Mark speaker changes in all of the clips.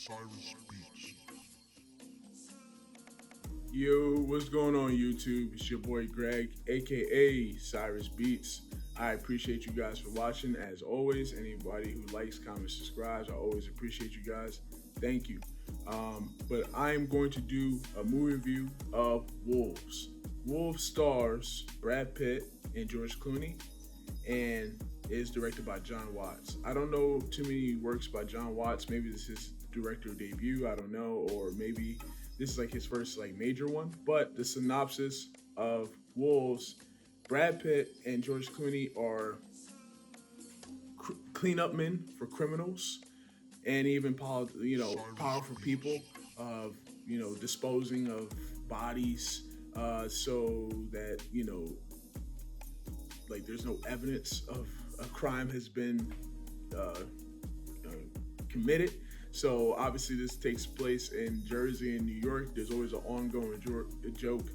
Speaker 1: Cyrus Beats.
Speaker 2: Yo, what's going on YouTube? It's your boy Greg, aka Cyrus Beats. I appreciate you guys for watching. As always, anybody who likes, comments, subscribes, I always appreciate you guys. Thank you. But I am going to do a movie review of Wolves. Wolves stars Brad Pitt and George Clooney, and is directed by John Watts. I don't know too many works by John Watts. Maybe this is his director debut. I don't know, or maybe this is like his first like major one. But the synopsis of Wolves: Brad Pitt and George Clooney are cleanup men for criminals, and even powerful people of disposing of bodies, so that like there's no evidence of a crime has been uh, committed. So obviously this takes place in Jersey and New York. There's always an ongoing joke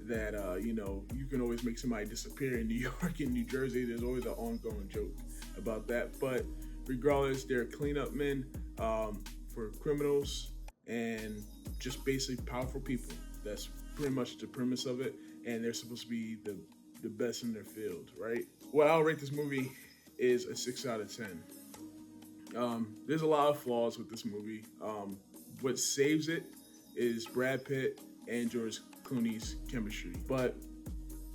Speaker 2: that you can always make somebody disappear in New York and New Jersey. There's always an ongoing joke about that. But regardless, they're cleanup men for criminals and just basically powerful people. That's pretty much the premise of it. And they're supposed to be the best in their field, right? What I'll rate this movie is a 6 out of 10. There's a lot of flaws with this movie. What saves it is Brad Pitt and George Clooney's chemistry. But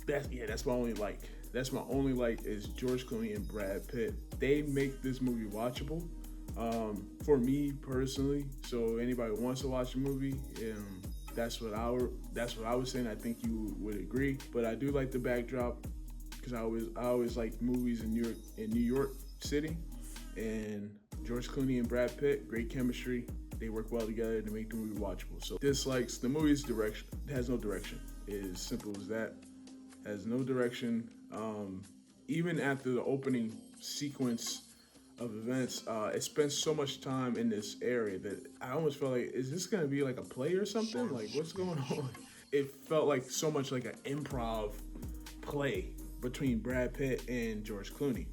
Speaker 2: that's my only like. That's my only like is George Clooney and Brad Pitt. They make this movie watchable. For me personally, so anybody who wants to watch the movie, that's what I was saying. I think you would agree. But I do like the backdrop because I always like movies in New York City, and George Clooney and Brad Pitt, great chemistry. They work well together to make the movie watchable. So dislikes: the movie's direction. It has no direction. It is simple as that. Has no direction. Even after the opening sequence of events, it spends so much time in this area that I almost felt like, is this gonna be like a play or something? Like, what's going on? It felt like so much like an improv play between Brad Pitt and George Clooney.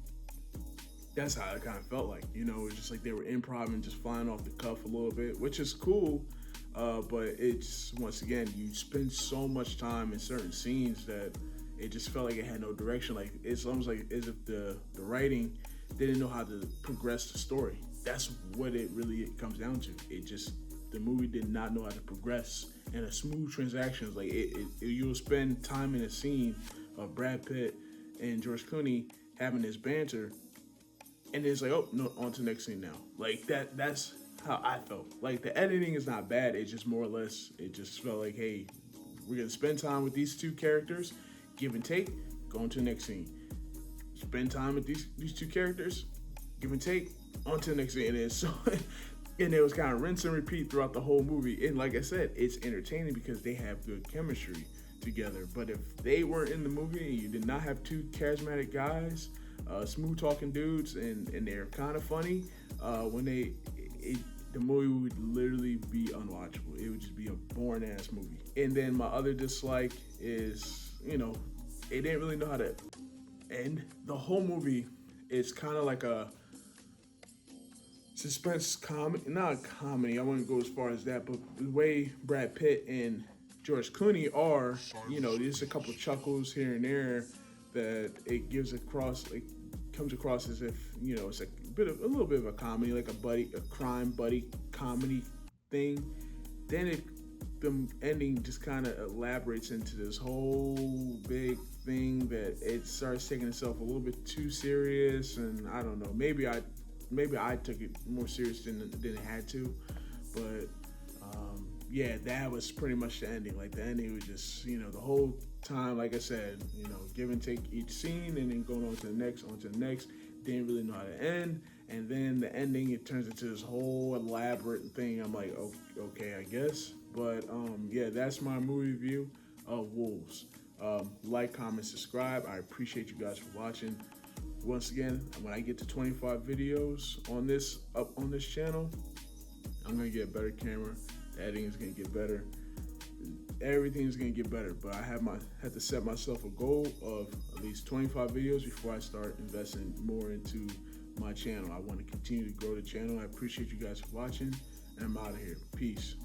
Speaker 2: That's how it kind of felt like. It's just like they were improv, just flying off the cuff a little bit, which is cool. But it's, once again, you spend so much time in certain scenes that it just felt like it had no direction. Like, it's almost like as if the writing didn't know how to progress the story. That's what it really comes down to. The movie did not know how to progress, and a smooth transaction is like you'll spend time in a scene of Brad Pitt and George Clooney having this banter, and it's like, oh no, on to the next scene now. Like that's how I felt. Like, the editing is not bad. It's just more or less, it just felt like, hey, we're gonna spend time with these two characters, give and take, go on to the next scene. Spend time with these two characters, give and take, on to the next scene. And so and it was kind of rinse and repeat throughout the whole movie. And like I said, it's entertaining because they have good chemistry together. But if they weren't in the movie and you did not have two charismatic guys, smooth talking dudes, and they're kind of funny, the movie would literally be unwatchable. It would just be a boring ass movie. And then my other dislike is, it didn't really know how to end. The whole movie is kind of like a suspense comedy, not a comedy. I wouldn't go as far as that, but the way Brad Pitt and George Clooney are, there's a couple chuckles here and there that it gives across, like, comes across as if it's a little bit of a comedy, like a crime buddy comedy thing. Then the ending just kind of elaborates into this whole big thing that it starts taking itself a little bit too serious, and I don't know. Maybe I took it more serious than it had to, but yeah, that was pretty much the ending. Like, the ending was just, the whole time, like I said, give and take each scene, and then going on to the next, Didn't really know how to end, and then the ending, it turns into this whole elaborate thing. I'm like, okay, I guess. But yeah, that's my movie review of Wolves. Like, comment, subscribe. I appreciate you guys for watching. Once again, when I get to 25 videos on this channel, I'm gonna get a better camera. The editing is gonna get better. Everything's gonna get better. But I had to set myself a goal of at least 25 videos before I start investing more into my channel. I want to continue to grow the channel. I appreciate you guys for watching, I'm out of here. Peace.